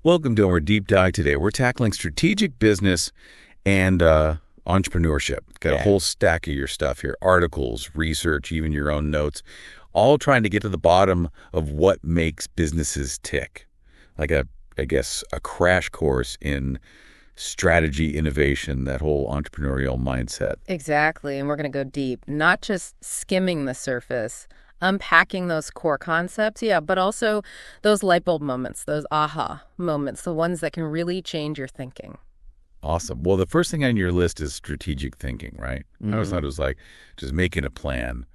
Welcome to our deep dive today. We're tackling strategic business and entrepreneurship. Got a whole stack of your stuff here, articles, research, even your own notes, all trying to get to the bottom of what makes businesses tick. Like I guess, a crash course in strategy, innovation, that whole entrepreneurial mindset. Exactly. And we're going to go deep, not just skimming the surface, unpacking those core concepts, yeah, but also those light bulb moments, those aha moments, the ones that can really change your thinking. Awesome. Well, the first thing on your list is strategic thinking, right? I always thought it was like just making a plan.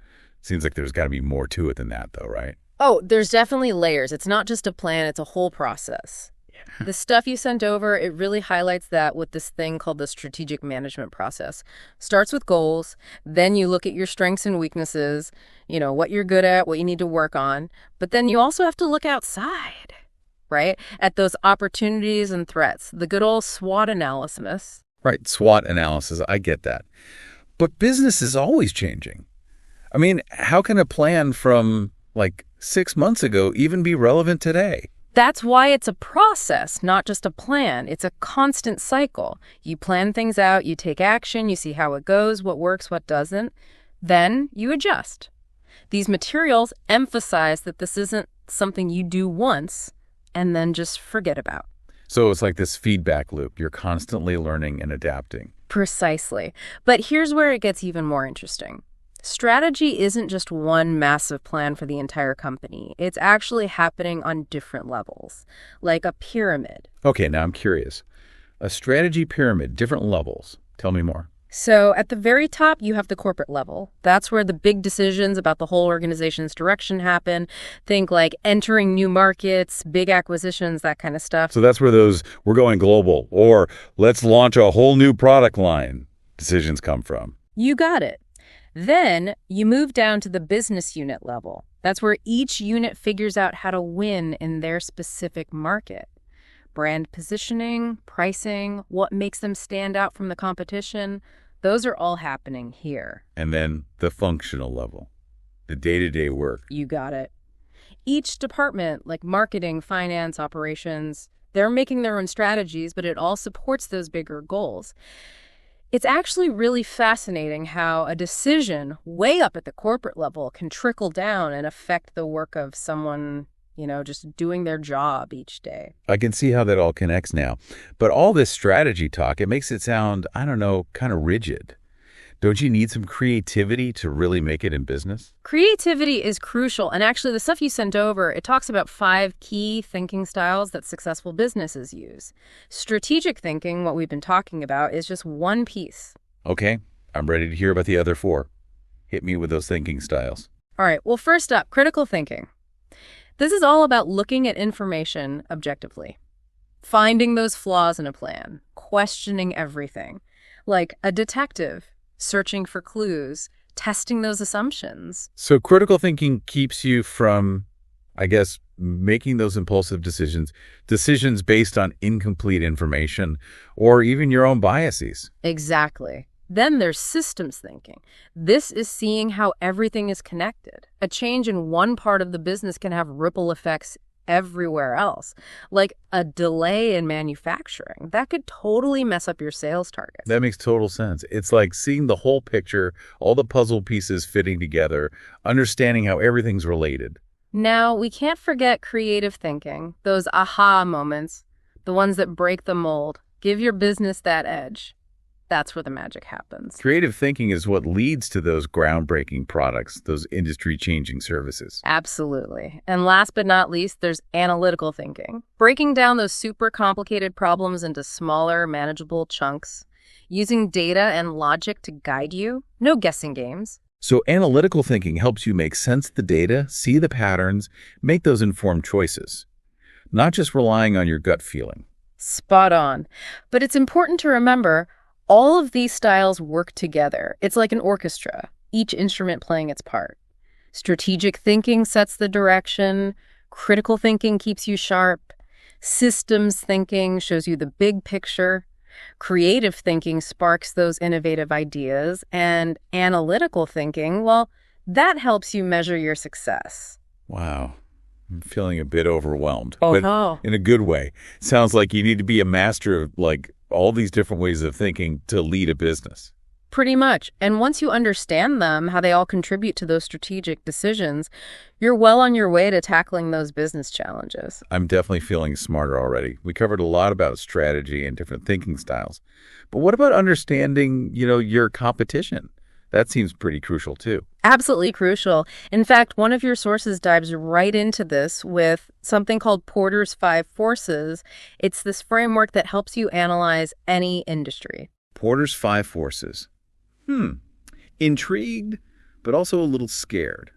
Seems like there's got to be more to it than that, though, right? Oh, there's definitely layers. It's not just a plan, it's a whole process. The stuff you sent over, it really highlights that with this thing called the strategic management process. Starts with goals, then you look at your strengths and weaknesses, what you're good at, what you need to work on. But then you also have to look outside, right? At those opportunities and threats, the good old SWOT analysis. Right, SWOT analysis, I get that. But business is always changing. I mean, how can a plan from like 6 months ago even be relevant today? That's why it's a process, not just a plan. It's a constant cycle. You plan things out, you take action, you see how it goes, what works, what doesn't. Then you adjust. These materials emphasize that this isn't something you do once and then just forget about. So it's like this feedback loop. You're constantly learning and adapting. Precisely. But here's where it gets even more interesting. Strategy isn't just one massive plan for the entire company. It's actually happening on different levels, like a pyramid. Okay, now I'm curious. A strategy pyramid, different levels. Tell me more. So at the very top, you have the corporate level. That's where the big decisions about the whole organization's direction happen. Think like entering new markets, big acquisitions, that kind of stuff. So that's where those "we're going global" or "let's launch a whole new product line" decisions come from. You got it. Then you move down to the business unit level. That's where each unit figures out how to win in their specific market. Brand positioning, pricing, what makes them stand out from the competition, those are all happening here. And then the functional level, the day-to-day work. You got it. Each department, like marketing, finance, operations, they're making their own strategies, but it all supports those bigger goals. It's actually really fascinating how a decision way up at the corporate level can trickle down and affect the work of someone, just doing their job each day. I can see how that all connects now. But all this strategy talk, it makes it sound, kind of rigid. Don't you need some creativity to really make it in business? Creativity is crucial. And actually, the stuff you sent over, it talks about 5 key thinking styles that successful businesses use. Strategic thinking, what we've been talking about, is just one piece. Okay, I'm ready to hear about the other 4. Hit me with those thinking styles. All right, well, first up, critical thinking. This is all about looking at information objectively, finding those flaws in a plan, questioning everything, like a detective searching for clues, testing those assumptions. So critical thinking keeps you from, making those impulsive decisions based on incomplete information or even your own biases. Exactly. Then there's systems thinking. This is seeing how everything is connected. A change in one part of the business can have ripple effects everywhere else, like a delay in manufacturing. That could totally mess up your sales targets. That makes total sense. It's like seeing the whole picture, all the puzzle pieces fitting together, understanding how everything's related. Now, we can't forget creative thinking, those aha moments, the ones that break the mold, give your business that edge. That's where the magic happens. Creative thinking is what leads to those groundbreaking products, those industry-changing services. Absolutely. And last but not least, there's analytical thinking. Breaking down those super complicated problems into smaller, manageable chunks. Using data and logic to guide you. No guessing games. So analytical thinking helps you make sense of the data, see the patterns, make those informed choices. Not just relying on your gut feeling. Spot on. But it's important to remember, all of these styles work together. It's like an orchestra, each instrument playing its part. Strategic thinking sets the direction. Critical thinking keeps you sharp. Systems thinking shows you the big picture. Creative thinking sparks those innovative ideas. And analytical thinking, well, that helps you measure your success. Wow. I'm feeling a bit overwhelmed, Oh, but no. in a good way. Sounds like you need to be a master of like all these different ways of thinking to lead a business. Pretty much. And once you understand them, how they all contribute to those strategic decisions, you're well on your way to tackling those business challenges. I'm definitely feeling smarter already. We covered a lot about strategy and different thinking styles. But what about understanding, your competition? That seems pretty crucial too. Absolutely crucial. In fact, one of your sources dives right into this with something called Porter's 5 Forces. It's this framework that helps you analyze any industry. Porter's 5 Forces. Intrigued, but also a little scared.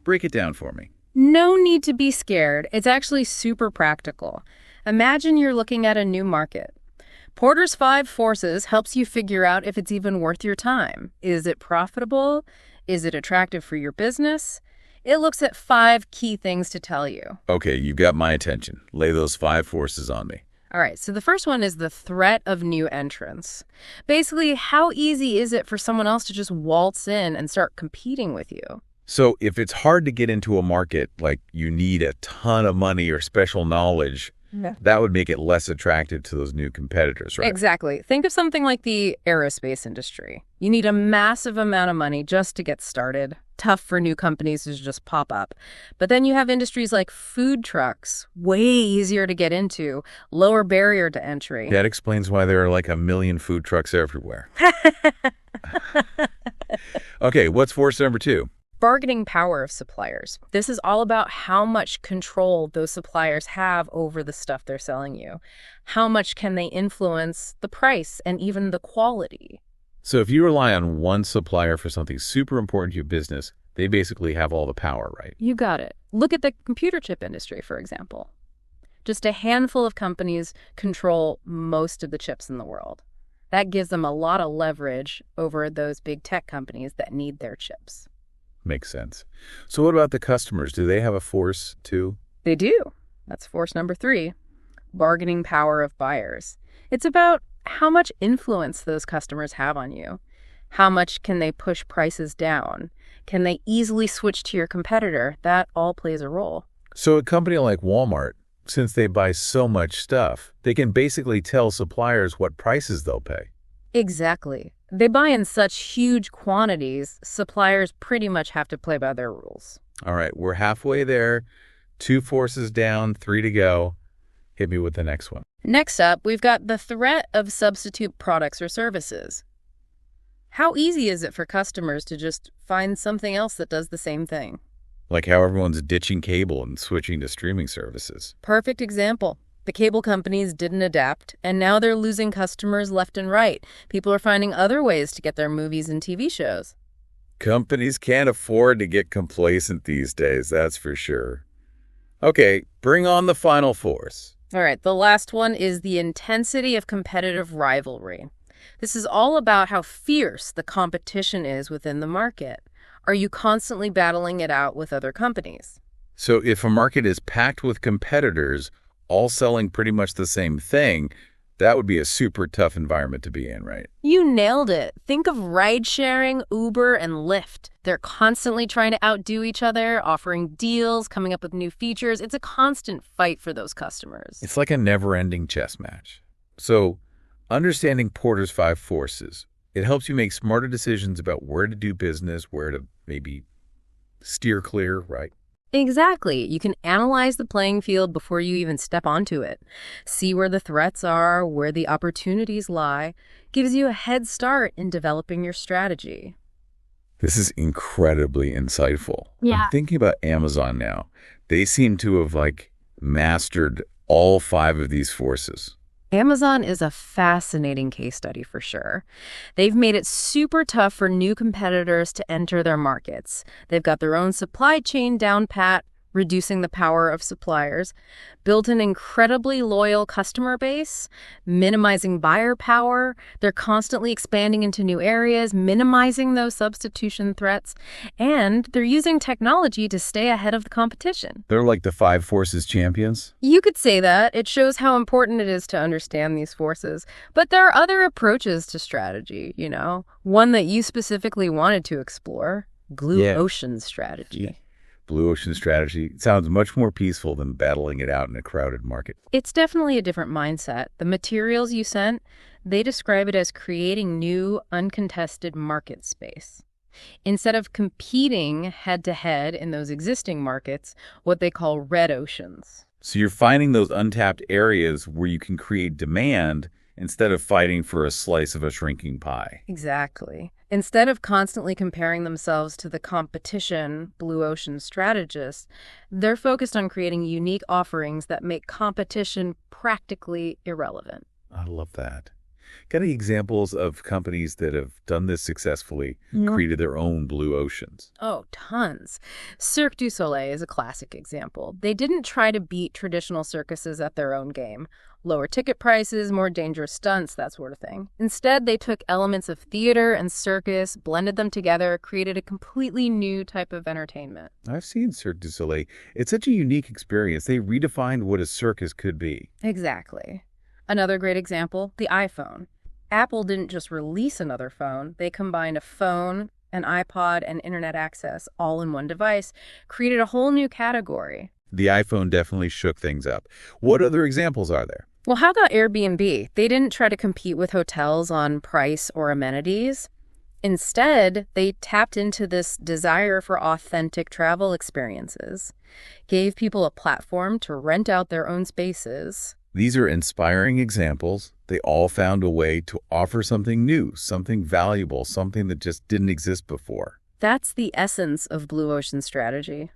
Break it down for me. No need to be scared. It's actually super practical. Imagine you're looking at a new market. Porter's 5 Forces helps you figure out if it's even worth your time. Is it profitable? Is it attractive for your business? It looks at 5 key things to tell you. Okay, you've got my attention. Lay those 5 forces on me. All right, so the first one is the threat of new entrants. Basically, how easy is it for someone else to just waltz in and start competing with you? So if it's hard to get into a market, like you need a ton of money or special knowledge, that would make it less attractive to those new competitors, right? Exactly. Think of something like the aerospace industry. You need a massive amount of money just to get started. Tough for new companies to just pop up. But then you have industries like food trucks, way easier to get into, lower barrier to entry. That explains why there are like a million food trucks everywhere. Okay, what's force number 2? Bargaining power of suppliers. This is all about how much control those suppliers have over the stuff they're selling you. How much can they influence the price and even the quality? So if you rely on one supplier for something super important to your business, they basically have all the power, right? You got it. Look at the computer chip industry, for example. Just a handful of companies control most of the chips in the world. That gives them a lot of leverage over those big tech companies that need their chips. Makes sense. So what about the customers? Do they have a force too? They do. That's force number 3, bargaining power of buyers. It's about how much influence those customers have on you. How much can they push prices down? Can they easily switch to your competitor? That all plays a role. So a company like Walmart, since they buy so much stuff, they can basically tell suppliers what prices they'll pay. Exactly. They buy in such huge quantities, suppliers pretty much have to play by their rules. All right, we're halfway there. 2 forces down, 3 to go. Hit me with the next one. Next up, we've got the threat of substitute products or services. How easy is it for customers to just find something else that does the same thing? Like how everyone's ditching cable and switching to streaming services. Perfect example. The cable companies didn't adapt, and now they're losing customers left and right. People are finding other ways to get their movies and TV shows. Companies can't afford to get complacent these days, that's for sure. Okay, bring on the final force. All right, the last one is the intensity of competitive rivalry. This is all about how fierce the competition is within the market. Are you constantly battling it out with other companies? So if a market is packed with competitors, all selling pretty much the same thing, that would be a super tough environment to be in, right? You nailed it. Think of ride-sharing, Uber, and Lyft. They're constantly trying to outdo each other, offering deals, coming up with new features. It's a constant fight for those customers. It's like a never-ending chess match. So understanding Porter's 5 forces, it helps you make smarter decisions about where to do business, where to maybe steer clear, right? Exactly. You can analyze the playing field before you even step onto it. See where the threats are, where the opportunities lie. Gives you a head start in developing your strategy. This is incredibly insightful. Yeah. I'm thinking about Amazon now. They seem to have mastered all 5 of these forces. Amazon is a fascinating case study for sure. They've made it super tough for new competitors to enter their markets. They've got their own supply chain down pat, reducing the power of suppliers, built an incredibly loyal customer base, minimizing buyer power. They're constantly expanding into new areas, minimizing those substitution threats, and they're using technology to stay ahead of the competition. They're like the 5 forces champions? You could say that. It shows how important it is to understand these forces. But there are other approaches to strategy, One that you specifically wanted to explore, Blue Ocean strategy. Blue ocean strategy sounds much more peaceful than battling it out in a crowded market. It's definitely a different mindset. The materials you sent, they describe it as creating new, uncontested market space. Instead of competing head-to-head in those existing markets, what they call red oceans. So you're finding those untapped areas where you can create demand instead of fighting for a slice of a shrinking pie. Exactly. Instead of constantly comparing themselves to the competition, blue ocean strategists, they're focused on creating unique offerings that make competition practically irrelevant. I love that. Got any examples of companies that have done this successfully, created their own blue oceans? Oh, tons. Cirque du Soleil is a classic example. They didn't try to beat traditional circuses at their own game. Lower ticket prices, more dangerous stunts, that sort of thing. Instead, they took elements of theater and circus, blended them together, created a completely new type of entertainment. I've seen Cirque du Soleil. It's such a unique experience. They redefined what a circus could be. Exactly. Another great example, the iPhone. Apple didn't just release another phone. They combined a phone, an iPod, and internet access all in one device, created a whole new category. The iPhone definitely shook things up. What other examples are there? Well, how about Airbnb? They didn't try to compete with hotels on price or amenities. Instead, they tapped into this desire for authentic travel experiences, gave people a platform to rent out their own spaces. These are inspiring examples. They all found a way to offer something new, something valuable, something that just didn't exist before. That's the essence of blue ocean strategy.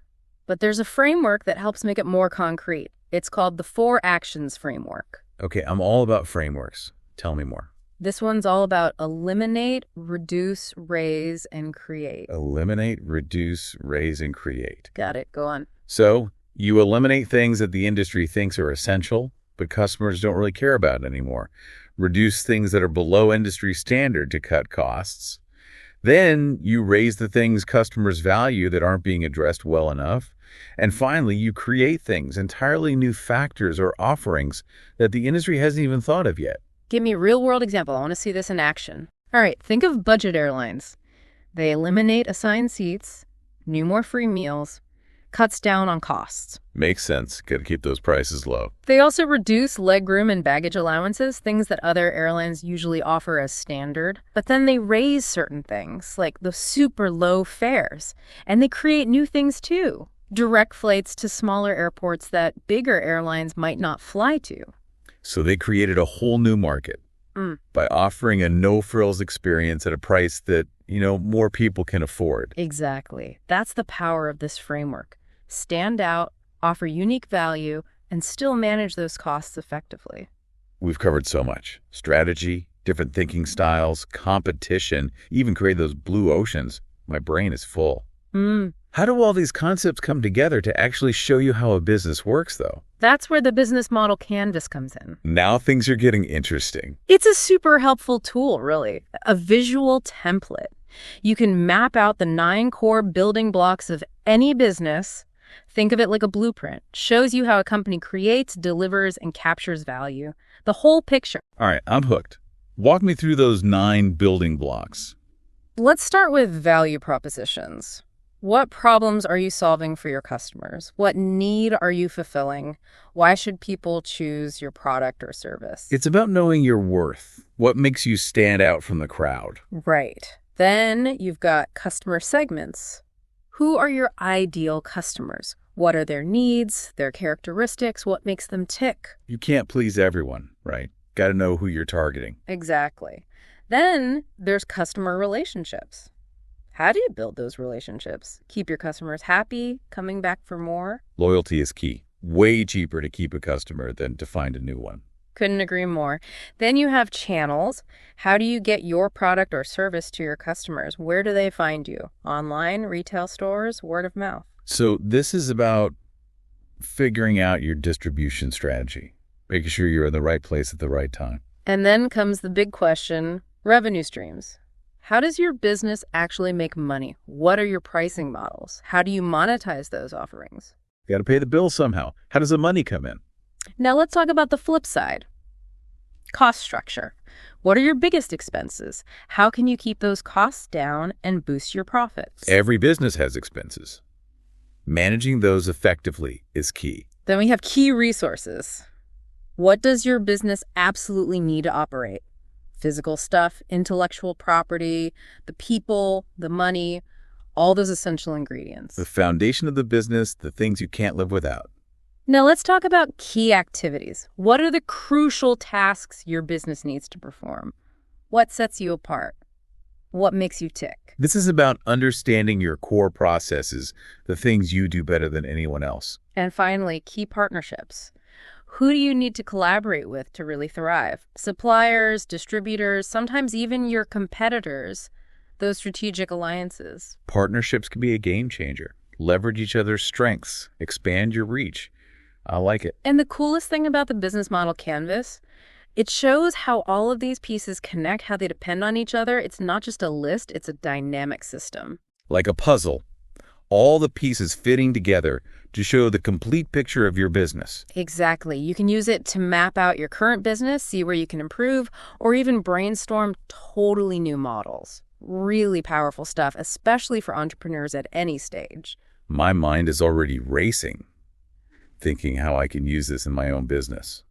But there's a framework that helps make it more concrete. It's called the 4 Actions Framework. Okay, I'm all about frameworks. Tell me more. This one's all about eliminate, reduce, raise, and create. Eliminate, reduce, raise, and create. Got it. Go on. So you eliminate things that the industry thinks are essential, but customers don't really care about anymore. Reduce things that are below industry standard to cut costs. Then you raise the things customers value that aren't being addressed well enough. And finally, you create things, entirely new factors or offerings that the industry hasn't even thought of yet. Give me a real-world example. I want to see this in action. All right, think of budget airlines. They eliminate assigned seats, more free meals, cuts down on costs. Makes sense. Got to keep those prices low. They also reduce legroom and baggage allowances, things that other airlines usually offer as standard. But then they raise certain things, like the super low fares. And they create new things too. Direct flights to smaller airports that bigger airlines might not fly to. So they created a whole new market by offering a no-frills experience at a price that, more people can afford. Exactly. That's the power of this framework. Stand out, offer unique value, and still manage those costs effectively. We've covered so much. Strategy, different thinking styles, competition, even create those blue oceans. My brain is full. How do all these concepts come together to actually show you how a business works, though? That's where the business model canvas comes in. Now things are getting interesting. It's a super helpful tool, really. A visual template. You can map out the 9 core building blocks of any business. Think of it like a blueprint. Shows you how a company creates, delivers, and captures value. The whole picture. All right, I'm hooked. Walk me through those 9 building blocks. Let's start with value propositions. What problems are you solving for your customers? What need are you fulfilling? Why should people choose your product or service? It's about knowing your worth. What makes you stand out from the crowd? Right. Then you've got customer segments. Who are your ideal customers? What are their needs, their characteristics? What makes them tick? You can't please everyone, right? Got to know who you're targeting. Exactly. Then there's customer relationships. How do you build those relationships? Keep your customers happy, coming back for more? Loyalty is key. Way cheaper to keep a customer than to find a new one. Couldn't agree more. Then you have channels. How do you get your product or service to your customers? Where do they find you? Online, retail stores, word of mouth? So this is about figuring out your distribution strategy, making sure you're in the right place at the right time. And then comes the big question, revenue streams. How does your business actually make money? What are your pricing models? How do you monetize those offerings? You got to pay the bill somehow. How does the money come in? Now let's talk about the flip side. Cost structure. What are your biggest expenses? How can you keep those costs down and boost your profits? Every business has expenses. Managing those effectively is key. Then we have key resources. What does your business absolutely need to operate? Physical stuff, intellectual property, the people, the money, all those essential ingredients. The foundation of the business, the things you can't live without. Now let's talk about key activities. What are the crucial tasks your business needs to perform? What sets you apart? What makes you tick? This is about understanding your core processes, the things you do better than anyone else. And finally, key partnerships. Who do you need to collaborate with to really thrive? Suppliers, distributors, sometimes even your competitors, those strategic alliances. Partnerships can be a game changer. Leverage each other's strengths, expand your reach. I like it. And the coolest thing about the business model canvas, it shows how all of these pieces connect, how they depend on each other. It's not just a list, it's a dynamic system. Like a puzzle, all the pieces fitting together to show the complete picture of your business. Exactly. You can use it to map out your current business, see where you can improve, or even brainstorm totally new models. Really powerful stuff, especially for entrepreneurs at any stage. My mind is already racing, thinking how I can use this in my own business.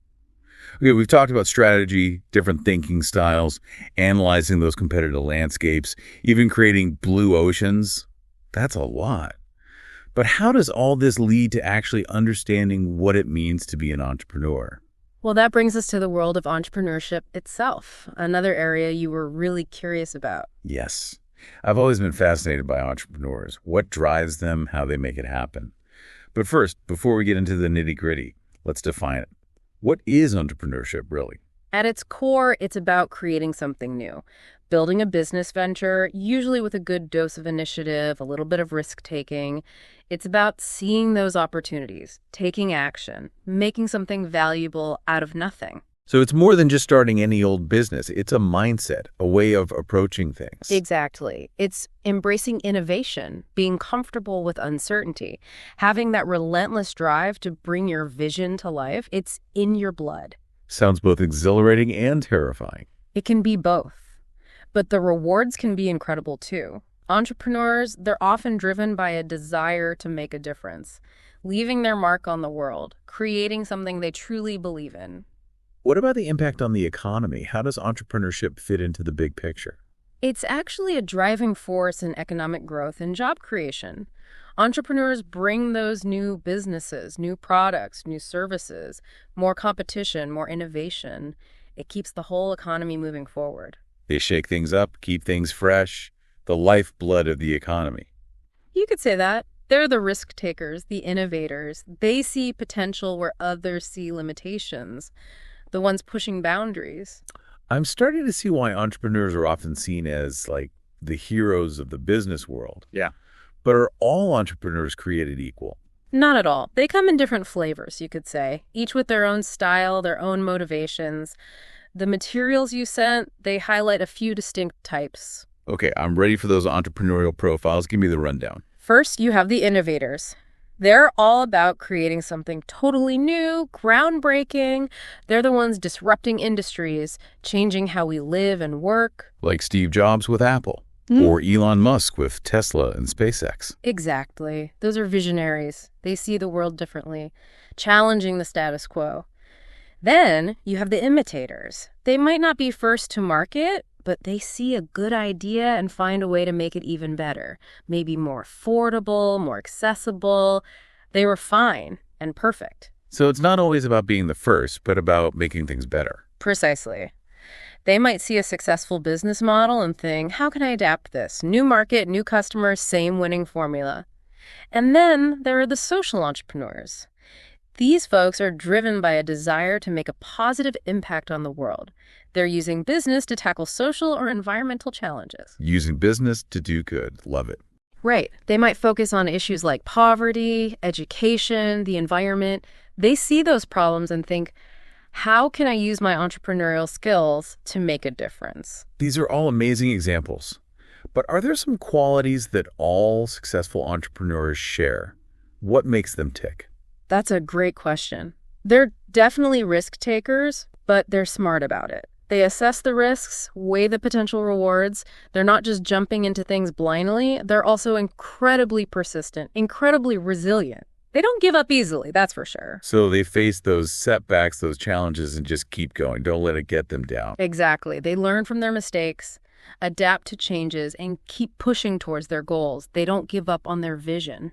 Okay, we've talked about strategy, different thinking styles, analyzing those competitive landscapes, even creating blue oceans. That's a lot. But how does all this lead to actually understanding what it means to be an entrepreneur? Well, that brings us to the world of entrepreneurship itself, another area you were really curious about. Yes. I've always been fascinated by entrepreneurs, what drives them, how they make it happen. But first, before we get into the nitty-gritty, let's define it. What is entrepreneurship, really? At its core, it's about creating something new, building a business venture, usually with a good dose of initiative, a little bit of risk-taking. It's about seeing those opportunities, taking action, making something valuable out of nothing. So it's more than just starting any old business. It's a mindset, a way of approaching things. Exactly. It's embracing innovation, being comfortable with uncertainty, having that relentless drive to bring your vision to life. It's in your blood. Sounds both exhilarating and terrifying. It can be both. But the rewards can be incredible too. Entrepreneurs, they're often driven by a desire to make a difference, leaving their mark on the world, creating something they truly believe in. What about the impact on the economy? How does entrepreneurship fit into the big picture? It's actually a driving force in economic growth and job creation. Entrepreneurs bring those new businesses, new products, new services, more competition, more innovation. It keeps the whole economy moving forward. They shake things up, keep things fresh, the lifeblood of the economy. You could say that. They're the risk takers, the innovators. They see potential where others see limitations, the ones pushing boundaries. I'm starting to see why entrepreneurs are often seen as like the heroes of the business world. Yeah. But are all entrepreneurs created equal? Not at all. They come in different flavors, you could say, each with their own style, their own motivations. The materials you sent, they highlight a few distinct types. Okay, I'm ready for those entrepreneurial profiles. Give me the rundown. First, you have the innovators. They're all about creating something totally new, groundbreaking. They're the ones disrupting industries, changing how we live and work. Like Steve Jobs with Apple, or Elon Musk with Tesla and SpaceX. Exactly. Those are visionaries. They see the world differently, challenging the status quo. Then you have the imitators. They might not be first to market, but they see a good idea and find a way to make it even better. Maybe more affordable, more accessible. They refine and perfect. So it's not always about being the first, but about making things better. Precisely. They might see a successful business model and think, how can I adapt this? New market, new customers, same winning formula. And then there are the social entrepreneurs. These folks are driven by a desire to make a positive impact on the world. They're using business to tackle social or environmental challenges. Using business to do good. Love it. Right. They might focus on issues like poverty, education, the environment. They see those problems and think, how can I use my entrepreneurial skills to make a difference? These are all amazing examples. But are there some qualities that all successful entrepreneurs share? What makes them tick? That's a great question. They're definitely risk takers, but they're smart about it. They assess the risks, weigh the potential rewards. They're not just jumping into things blindly. They're also incredibly persistent, incredibly resilient. They don't give up easily, that's for sure. So they face those setbacks, those challenges, and just keep going. Don't let it get them down. Exactly. They learn from their mistakes, adapt to changes, and keep pushing towards their goals. They don't give up on their vision.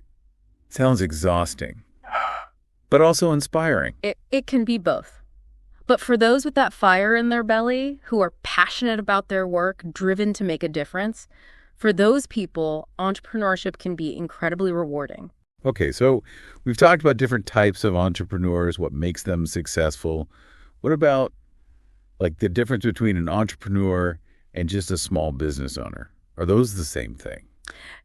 Sounds exhausting, but also inspiring. It can be both. But for those with that fire in their belly, who are passionate about their work, driven to make a difference, for those people, entrepreneurship can be incredibly rewarding. Okay, so we've talked about different types of entrepreneurs, what makes them successful. What about like the difference between an entrepreneur and just a small business owner? Are those the same thing?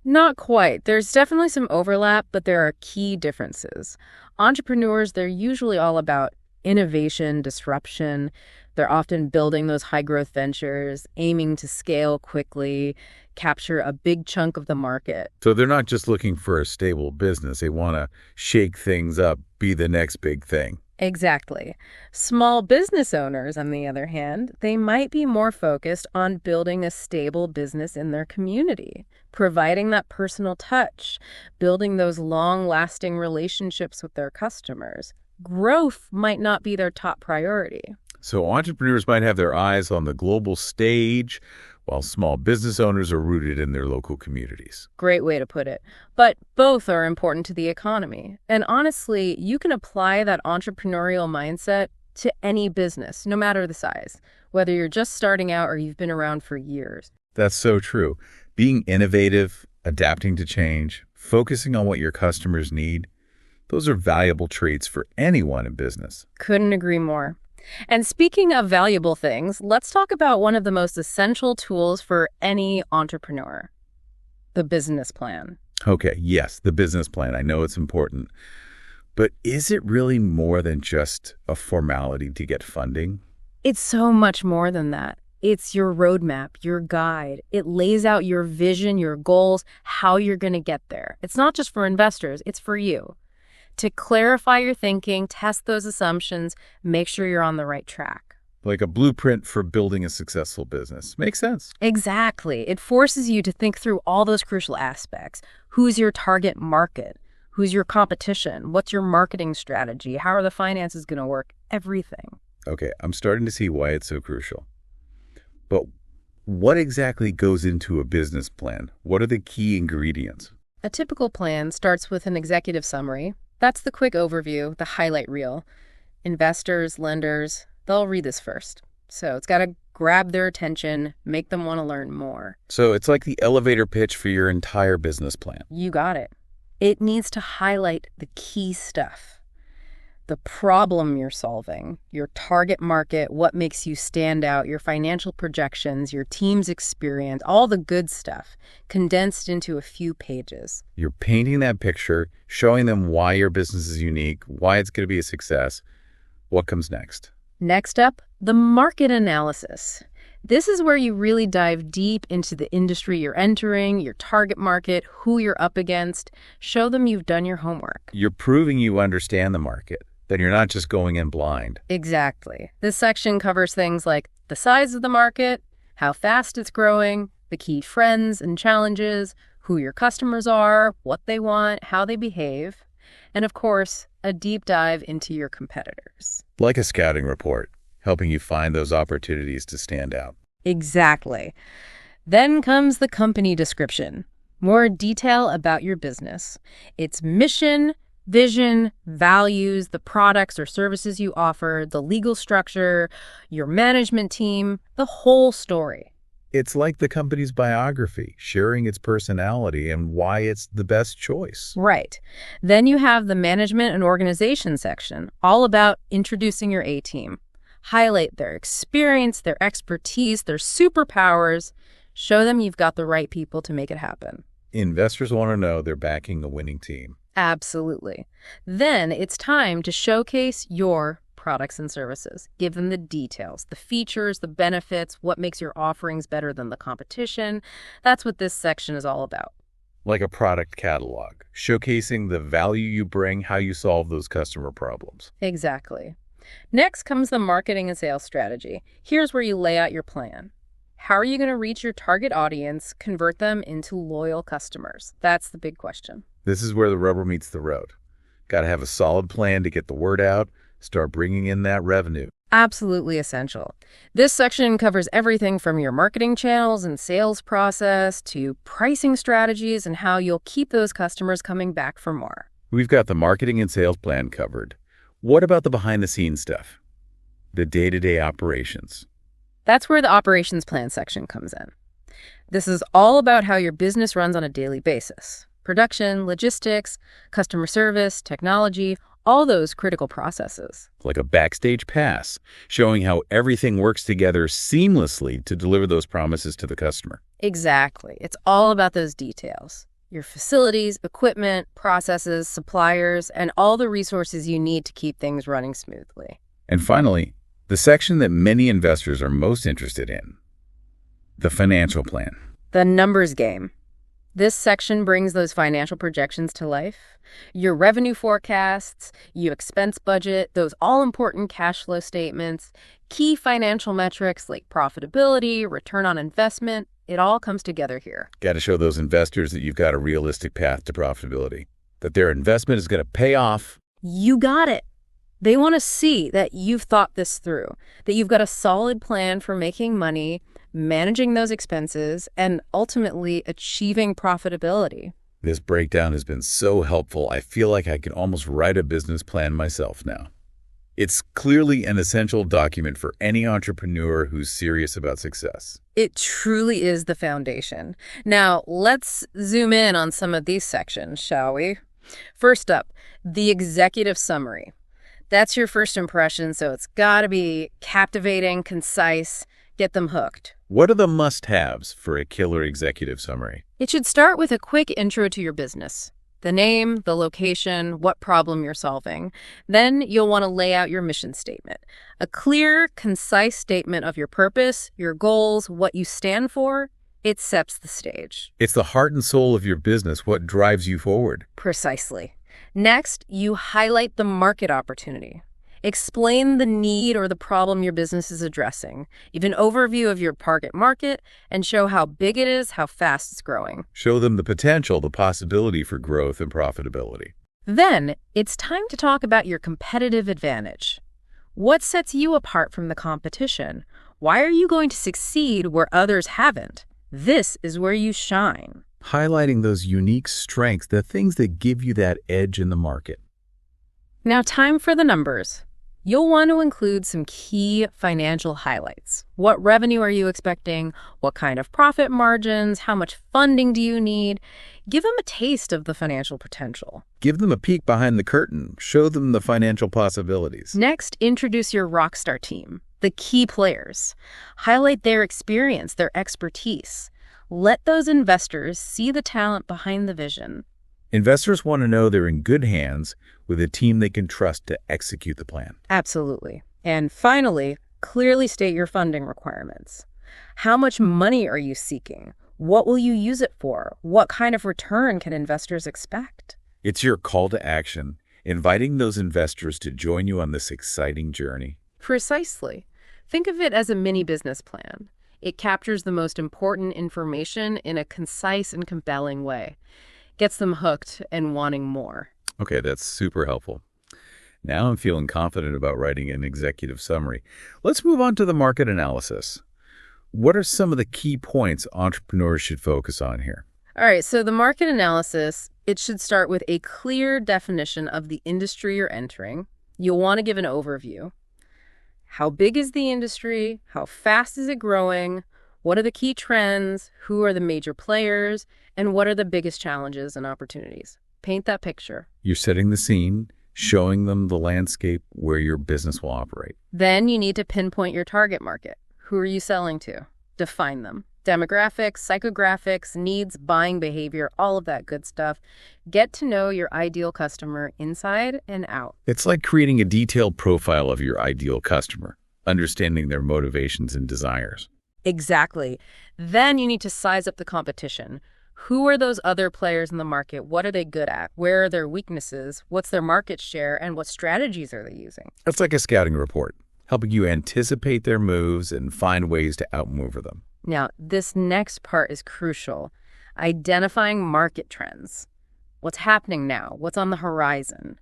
Not quite. There's definitely some overlap, but there are key differences. Entrepreneurs, they're usually all about innovation, disruption. They're often building those high-growth ventures, aiming to scale quickly, capture a big chunk of the market. So they're not just looking for a stable business. They want to shake things up, be the next big thing. Exactly. Small business owners, on the other hand, they might be more focused on building a stable business in their community, providing that personal touch, building those long-lasting relationships with their customers. Growth might not be their top priority. So entrepreneurs might have their eyes on the global stage, while small business owners are rooted in their local communities. Great way to put it. But both are important to the economy. And honestly, you can apply that entrepreneurial mindset to any business, no matter the size, whether you're just starting out or you've been around for years. That's so true. Being innovative, adapting to change, focusing on what your customers need, those are valuable traits for anyone in business. Couldn't agree more. And speaking of valuable things, let's talk about one of the most essential tools for any entrepreneur, the business plan. Okay, yes, the business plan. I know it's important. But is it really more than just a formality to get funding? It's so much more than that. It's your roadmap, your guide. It lays out your vision, your goals, how you're going to get there. It's not just for investors, it's for you. To clarify your thinking, test those assumptions, make sure you're on the right track. Like a blueprint for building a successful business. Makes sense. Exactly. It forces you to think through all those crucial aspects. Who's your target market? Who's your competition? What's your marketing strategy? How are the finances going to work? Everything. Okay, I'm starting to see why it's so crucial. But what exactly goes into a business plan? What are the key ingredients? A typical plan starts with an executive summary. That's the quick overview, the highlight reel. Investors, lenders, they'll read this first. So it's got to grab their attention, make them want to learn more. So it's like the elevator pitch for your entire business plan. You got it. It needs to highlight the key stuff. The problem you're solving, your target market, what makes you stand out, your financial projections, your team's experience, all the good stuff condensed into a few pages. You're painting that picture, showing them why your business is unique, why it's going to be a success. What comes next? Next up, the market analysis. This is where you really dive deep into the industry you're entering, your target market, who you're up against. Show them you've done your homework. You're proving you understand the market, that you're not just going in blind. Exactly. This section covers things like the size of the market, how fast it's growing, the key trends and challenges, who your customers are, what they want, how they behave, and of course, a deep dive into your competitors. Like a scouting report, helping you find those opportunities to stand out. Exactly. Then comes the company description. More detail about your business. Its mission, vision, values, the products or services you offer, the legal structure, your management team, the whole story. It's like the company's biography, sharing its personality and why it's the best choice. Right. Then you have the management and organization section, all about introducing your A-team. Highlight their experience, their expertise, their superpowers. Show them you've got the right people to make it happen. Investors want to know they're backing a winning team. Absolutely. Then it's time to showcase your products and services. Give them the details, the features, the benefits, what makes your offerings better than the competition. That's what this section is all about. Like a product catalog, showcasing the value you bring, how you solve those customer problems. Exactly. Next comes the marketing and sales strategy. Here's where you lay out your plan. How are you going to reach your target audience, convert them into loyal customers? That's the big question. This is where the rubber meets the road. Got to have a solid plan to get the word out, start bringing in that revenue. Absolutely essential. This section covers everything from your marketing channels and sales process to pricing strategies and how you'll keep those customers coming back for more. We've got the marketing and sales plan covered. What about the behind-the-scenes stuff? The day-to-day operations. That's where the operations plan section comes in. This is all about how your business runs on a daily basis. Production, logistics, customer service, technology, all those critical processes. Like a backstage pass, showing how everything works together seamlessly to deliver those promises to the customer. Exactly. It's all about those details. Your facilities, equipment, processes, suppliers, and all the resources you need to keep things running smoothly. And finally, the section that many investors are most interested in, the financial plan. The numbers game. This section brings those financial projections to life. Your revenue forecasts, your expense budget, those all-important cash flow statements, key financial metrics like profitability, return on investment, it all comes together here. Got to show those investors that you've got a realistic path to profitability, that their investment is going to pay off. You got it. They want to see that you've thought this through, that you've got a solid plan for making money, managing those expenses, and ultimately achieving profitability. This breakdown has been so helpful, I feel like I can almost write a business plan myself now. It's clearly an essential document for any entrepreneur who's serious about success. It truly is the foundation. Now, let's zoom in on some of these sections, shall we? First up, the executive summary. That's your first impression, so it's got to be captivating, concise, get them hooked. What are the must-haves for a killer executive summary? It should start with a quick intro to your business. The name, the location, what problem you're solving. Then you'll want to lay out your mission statement. A clear, concise statement of your purpose, your goals, what you stand for. It sets the stage. It's the heart and soul of your business, what drives you forward. Precisely. Next, you highlight the market opportunity. Explain the need or the problem your business is addressing. Give an overview of your target market and show how big it is, how fast it's growing. Show them the potential, the possibility for growth and profitability. Then, it's time to talk about your competitive advantage. What sets you apart from the competition? Why are you going to succeed where others haven't? This is where you shine. Highlighting those unique strengths, the things that give you that edge in the market. Now, time for the numbers. You'll want to include some key financial highlights. What revenue are you expecting? What kind of profit margins? How much funding do you need? Give them a taste of the financial potential. Give them a peek behind the curtain. Show them the financial possibilities. Next, introduce your rockstar team, the key players. Highlight their experience, their expertise. Let those investors see the talent behind the vision. Investors want to know they're in good hands with a team they can trust to execute the plan. Absolutely. And finally, clearly state your funding requirements. How much money are you seeking? What will you use it for? What kind of return can investors expect? It's your call to action, inviting those investors to join you on this exciting journey. Precisely. Think of it as a mini business plan. It captures the most important information in a concise and compelling way. Gets them hooked and wanting more. Okay, that's super helpful. Now I'm feeling confident about writing an executive summary. Let's move on to the market analysis. What are some of the key points entrepreneurs should focus on here? All right, so the market analysis, it should start with a clear definition of the industry you're entering. You'll want to give an overview. How big is the industry? How fast is it growing? What are the key trends? Who are the major players? And what are the biggest challenges and opportunities? Paint that picture. You're setting the scene, showing them the landscape where your business will operate. Then you need to pinpoint your target market. Who are you selling to? Define them. Demographics, psychographics, needs, buying behavior, all of that good stuff. Get to know your ideal customer inside and out. It's like creating a detailed profile of your ideal customer, understanding their motivations and desires. Exactly. Then you need to size up the competition. Who are those other players in the market? What are they good at? Where are their weaknesses? What's their market share? And what strategies are they using? It's like a scouting report, helping you anticipate their moves and find ways to outmaneuver them. Now, this next part is crucial. Identifying market trends. What's happening now? What's on the horizon?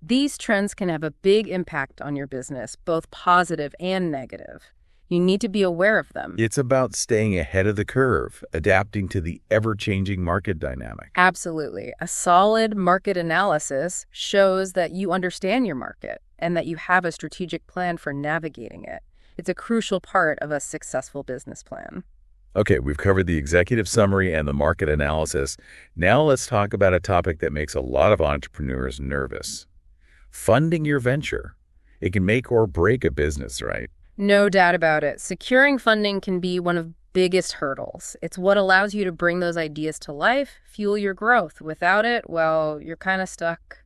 These trends can have a big impact on your business, both positive and negative. You need to be aware of them. It's about staying ahead of the curve, adapting to the ever-changing market dynamic. Absolutely. A solid market analysis shows that you understand your market and that you have a strategic plan for navigating it. It's a crucial part of a successful business plan. Okay, we've covered the executive summary and the market analysis. Now let's talk about a topic that makes a lot of entrepreneurs nervous. Funding your venture. It can make or break a business, right? No doubt about it. Securing funding can be one of the biggest hurdles. It's what allows you to bring those ideas to life, fuel your growth. Without it, well, you're kind of stuck.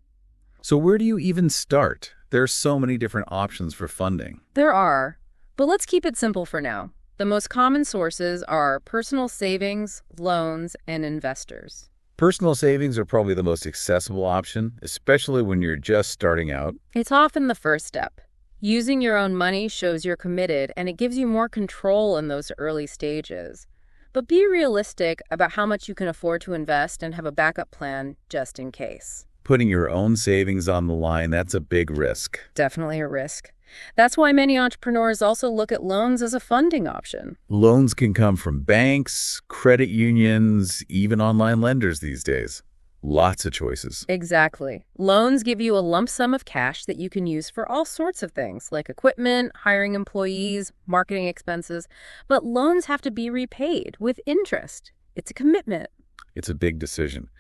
So where do you even start? There's so many different options for funding. There are, but let's keep it simple for now. The most common sources are personal savings, loans, and investors. Personal savings are probably the most accessible option, especially when you're just starting out. It's often the first step. Using your own money shows you're committed, and it gives you more control in those early stages. But be realistic about how much you can afford to invest and have a backup plan just in case. Putting your own savings on the line, that's a big risk. Definitely a risk. That's why many entrepreneurs also look at loans as a funding option. Loans can come from banks, credit unions, even online lenders these days. Lots of choices. Exactly. Loans give you a lump sum of cash that you can use for all sorts of things, like equipment, hiring employees, marketing expenses. But loans have to be repaid with interest. It's a commitment. It's a big decision.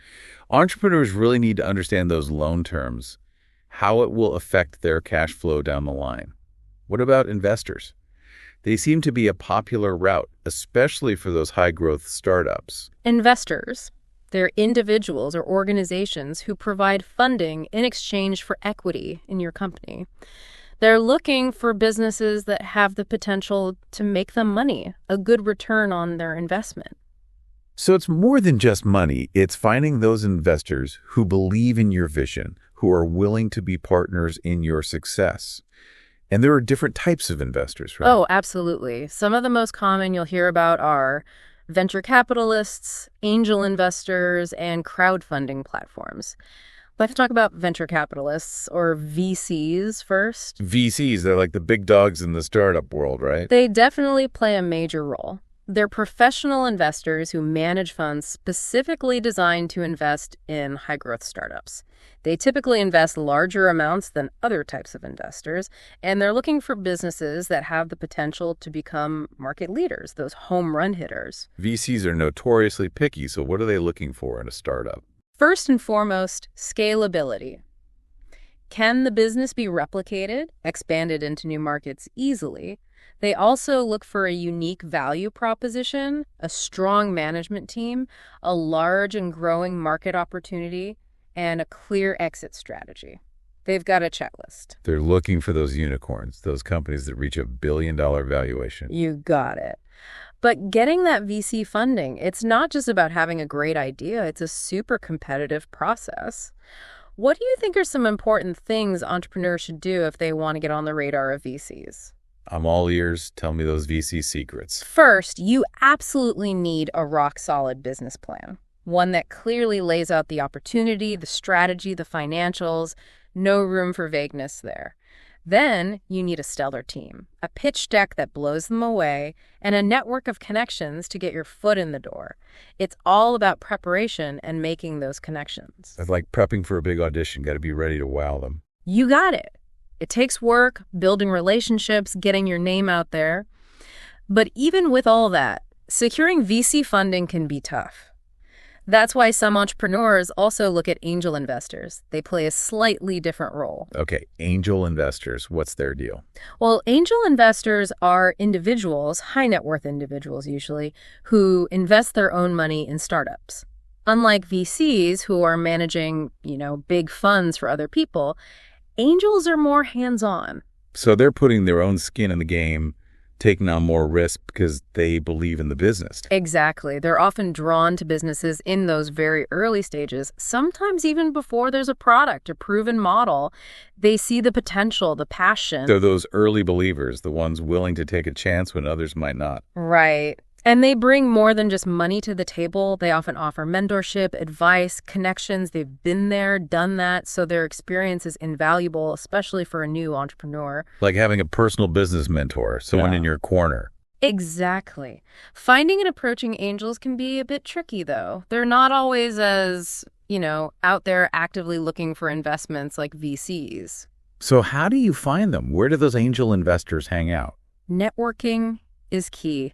Entrepreneurs really need to understand those loan terms, how it will affect their cash flow down the line. What about investors? They seem to be a popular route, especially for those high-growth startups. Investors. They're individuals or organizations who provide funding in exchange for equity in your company. They're looking for businesses that have the potential to make them money, a good return on their investment. So it's more than just money. It's finding those investors who believe in your vision, who are willing to be partners in your success. And there are different types of investors, right? Oh, absolutely. Some of the most common you'll hear about are venture capitalists, angel investors, and crowdfunding platforms. Let's talk about venture capitalists, or VCs, first. VCs, they're like the big dogs in the startup world, right? They definitely play a major role. They're professional investors who manage funds specifically designed to invest in high-growth startups. They typically invest larger amounts than other types of investors, and they're looking for businesses that have the potential to become market leaders, those home run hitters. VCs are notoriously picky, so what are they looking for in a startup? First and foremost, scalability. Can the business be replicated, expanded into new markets easily? They also look for a unique value proposition, a strong management team, a large and growing market opportunity, and a clear exit strategy. They've got a checklist. They're looking for those unicorns, those companies that reach $1 billion valuation. You got it. But getting that VC funding, it's not just about having a great idea. It's a super competitive process. What do you think are some important things entrepreneurs should do if they want to get on the radar of VCs? I'm all ears. Tell me those VC secrets. First, you absolutely need a rock-solid business plan. One that clearly lays out the opportunity, the strategy, the financials. No room for vagueness there. Then you need a stellar team, a pitch deck that blows them away, and a network of connections to get your foot in the door. It's all about preparation and making those connections. It's like prepping for a big audition. Got to be ready to wow them. You got it. It takes work, building relationships, getting your name out there. But even with all that, securing VC funding can be tough. That's why some entrepreneurs also look at angel investors. They play a slightly different role. Okay, angel investors, what's their deal? Well, angel investors are individuals, high net worth individuals usually, who invest their own money in startups. Unlike VCs who are managing, big funds for other people, angels are more hands-on. So they're putting their own skin in the game, taking on more risk because they believe in the business. Exactly. They're often drawn to businesses in those very early stages, sometimes even before there's a product, a proven model. They see the potential, the passion. They're those early believers, the ones willing to take a chance when others might not. Right. And they bring more than just money to the table. They often offer mentorship, advice, connections. They've been there, done that, so their experience is invaluable, especially for a new entrepreneur. Like having a personal business mentor, someone in your corner. Exactly. Finding and approaching angels can be a bit tricky, though. They're not always as, out there actively looking for investments like VCs. So how do you find them? Where do those angel investors hang out? Networking is key.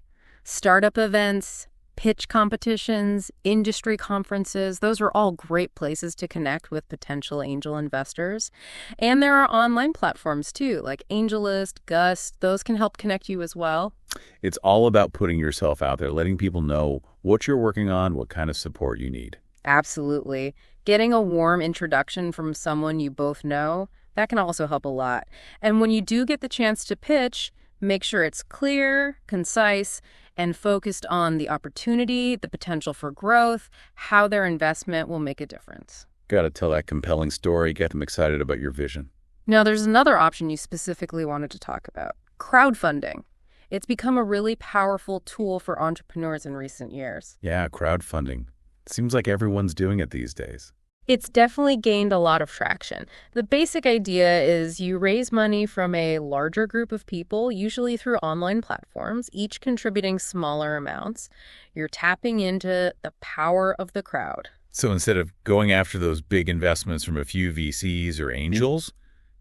Startup events, pitch competitions, industry conferences, those are all great places to connect with potential angel investors. And there are online platforms too, like AngelList, Gust. Those can help connect you as well. It's all about putting yourself out there, letting people know what you're working on, what kind of support you need. Absolutely. Getting a warm introduction from someone you both know, that can also help a lot. And when you do get the chance to pitch, make sure it's clear, concise, and focused on the opportunity, the potential for growth, how their investment will make a difference. Got to tell that compelling story, get them excited about your vision. Now, there's another option you specifically wanted to talk about, crowdfunding. It's become a really powerful tool for entrepreneurs in recent years. Yeah, crowdfunding. Seems like everyone's doing it these days. It's definitely gained a lot of traction. The basic idea is you raise money from a larger group of people, usually through online platforms, each contributing smaller amounts. You're tapping into the power of the crowd. So instead of going after those big investments from a few VCs or angels,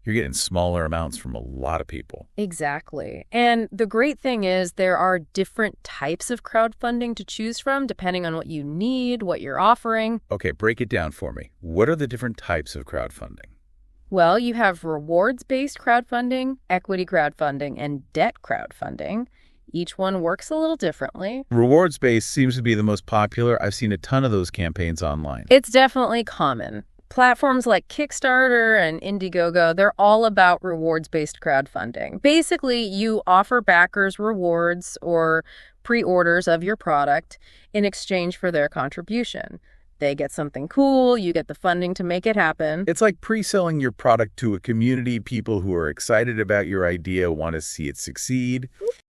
you're getting smaller amounts from a lot of people. Exactly. And the great thing is there are different types of crowdfunding to choose from, depending on what you need, what you're offering. Okay, break it down for me. What are the different types of crowdfunding? Well, you have rewards-based crowdfunding, equity crowdfunding, and debt crowdfunding. Each one works a little differently. Rewards-based seems to be the most popular. I've seen a ton of those campaigns online. It's definitely common. Platforms like Kickstarter and Indiegogo, they're all about rewards-based crowdfunding. Basically, you offer backers rewards or pre-orders of your product in exchange for their contribution. They get something cool, you get the funding to make it happen. It's like pre-selling your product to a community. People who are excited about your idea want to see it succeed.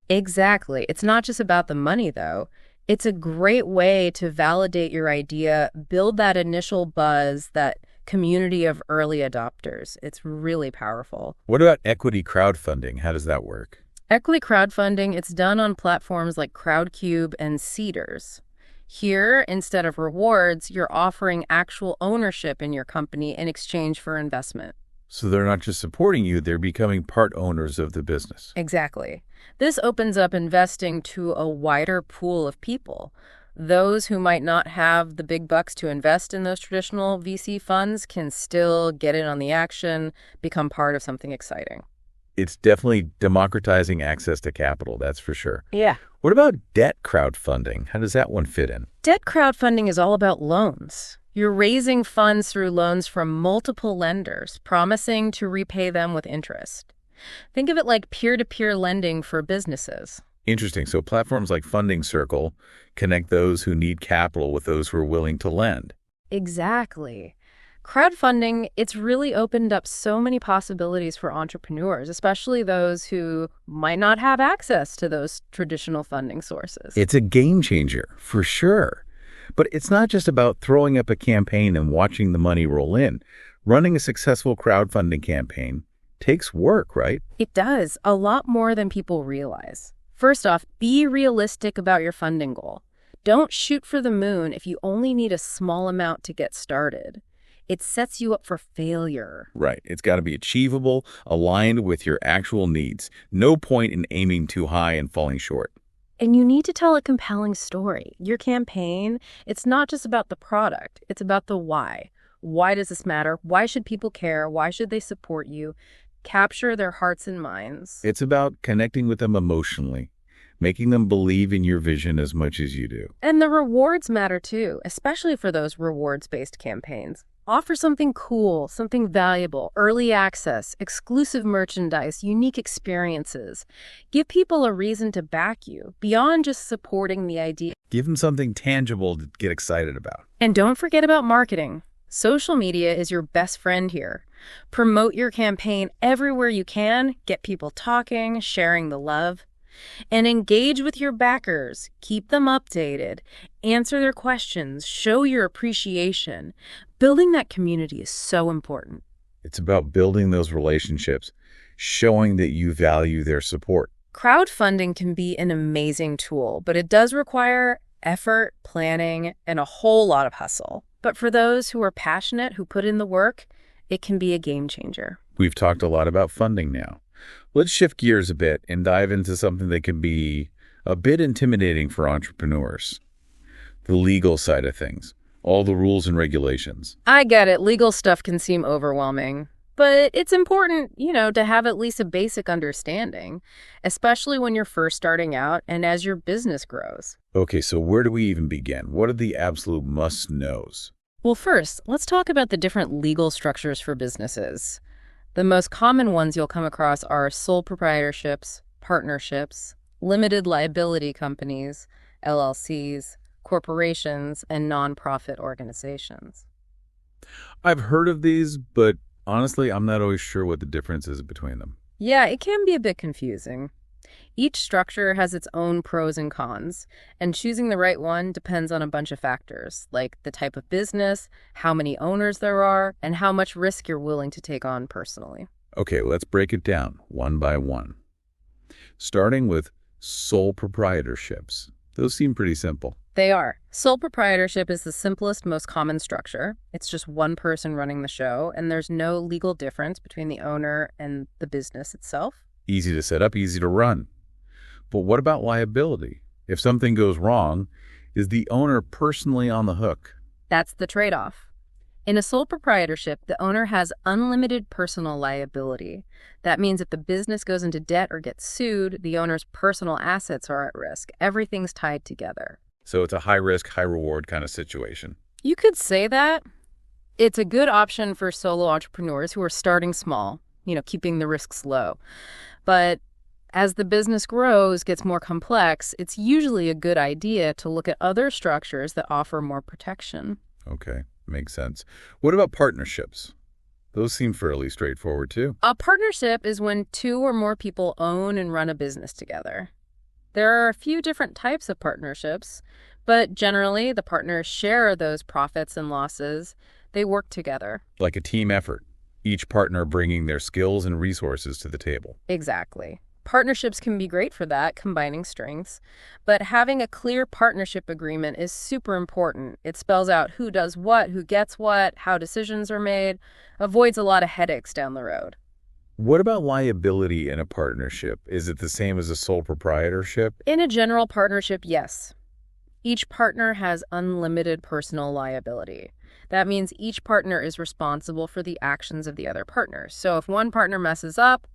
Exactly. It's not just about the money, though. It's a great way to validate your idea, build that initial buzz, that community of early adopters. It's really powerful. What about equity crowdfunding? How does that work? Equity crowdfunding, it's done on platforms like Crowdcube and Seedrs. Here, instead of rewards, you're offering actual ownership in your company in exchange for investment. So they're not just supporting you, they're becoming part owners of the business. Exactly. This opens up investing to a wider pool of people. Those who might not have the big bucks to invest in those traditional VC funds can still get in on the action, become part of something exciting. It's definitely democratizing access to capital, that's for sure. Yeah. What about debt crowdfunding? How does that one fit in? Debt crowdfunding is all about loans. You're raising funds through loans from multiple lenders, promising to repay them with interest. Think of it like peer-to-peer lending for businesses. Interesting. So platforms like Funding Circle connect those who need capital with those who are willing to lend. Exactly. Crowdfunding, it's really opened up so many possibilities for entrepreneurs, especially those who might not have access to those traditional funding sources. It's a game changer, for sure. But it's not just about throwing up a campaign and watching the money roll in. Running a successful crowdfunding campaign takes work, right? It does, a lot more than people realize. First off, be realistic about your funding goal. Don't shoot for the moon if you only need a small amount to get started. It sets you up for failure. Right. It's got to be achievable, aligned with your actual needs. No point in aiming too high and falling short. And you need to tell a compelling story. Your campaign, it's not just about the product. It's about the why. Why does this matter? Why should people care? Why should they support you? Capture their hearts and minds. It's about connecting with them emotionally, making them believe in your vision as much as you do. And the rewards matter too, especially for those rewards-based campaigns. Offer something cool, something valuable, early access, exclusive merchandise, unique experiences. Give people a reason to back you, beyond just supporting the idea. Give them something tangible to get excited about. And don't forget about marketing. Social media is your best friend here. Promote your campaign everywhere you can, get people talking, sharing the love. And engage with your backers, keep them updated, answer their questions, show your appreciation. Building that community is so important. It's about building those relationships, showing that you value their support. Crowdfunding can be an amazing tool, but it does require effort, planning, and a whole lot of hustle. But for those who are passionate, who put in the work, it can be a game changer. We've talked a lot about funding now. Let's shift gears a bit and dive into something that can be a bit intimidating for entrepreneurs. The legal side of things, all the rules and regulations. I get it. Legal stuff can seem overwhelming. But it's important, to have at least a basic understanding, especially when you're first starting out and as your business grows. Okay, so where do we even begin? What are the absolute must-knows? Well, first, let's talk about the different legal structures for businesses. The most common ones you'll come across are sole proprietorships, partnerships, limited liability companies, LLCs, corporations, and nonprofit organizations. I've heard of these, but honestly, I'm not always sure what the difference is between them. Yeah, it can be a bit confusing. Each structure has its own pros and cons, and choosing the right one depends on a bunch of factors, like the type of business, how many owners there are, and how much risk you're willing to take on personally. Okay, let's break it down one by one. Starting with sole proprietorships. Those seem pretty simple. They are. Sole proprietorship is the simplest, most common structure. It's just one person running the show, and there's no legal difference between the owner and the business itself. Easy to set up, easy to run. But what about liability? If something goes wrong, is the owner personally on the hook? That's the trade-off. In a sole proprietorship, the owner has unlimited personal liability. That means if the business goes into debt or gets sued, the owner's personal assets are at risk. Everything's tied together. So it's a high-risk, high-reward kind of situation. You could say that. It's a good option for solo entrepreneurs who are starting small, keeping the risks low. But as the business grows, gets more complex, it's usually a good idea to look at other structures that offer more protection. Okay, makes sense. What about partnerships? Those seem fairly straightforward, too. A partnership is when two or more people own and run a business together. There are a few different types of partnerships, but generally the partners share those profits and losses. They work together. Like a team effort, each partner bringing their skills and resources to the table. Exactly. Partnerships can be great for that, combining strengths, but having a clear partnership agreement is super important. It spells out who does what, who gets what, how decisions are made, avoids a lot of headaches down the road. What about liability in a partnership? Is it the same as a sole proprietorship? In a general partnership, yes. Each partner has unlimited personal liability. That means each partner is responsible for the actions of the other partners. So if one partner messes up,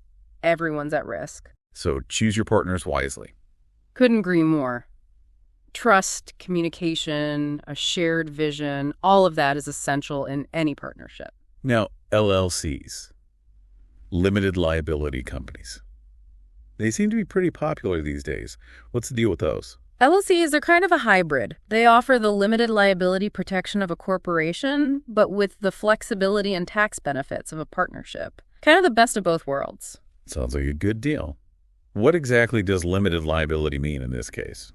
everyone's at risk. So choose your partners wisely. Couldn't agree more. Trust, communication, a shared vision, all of that is essential in any partnership. Now, LLCs, limited liability companies. They seem to be pretty popular these days. What's the deal with those? LLCs are kind of a hybrid. They offer the limited liability protection of a corporation, but with the flexibility and tax benefits of a partnership. Kind of the best of both worlds. Sounds like a good deal. What exactly does limited liability mean in this case?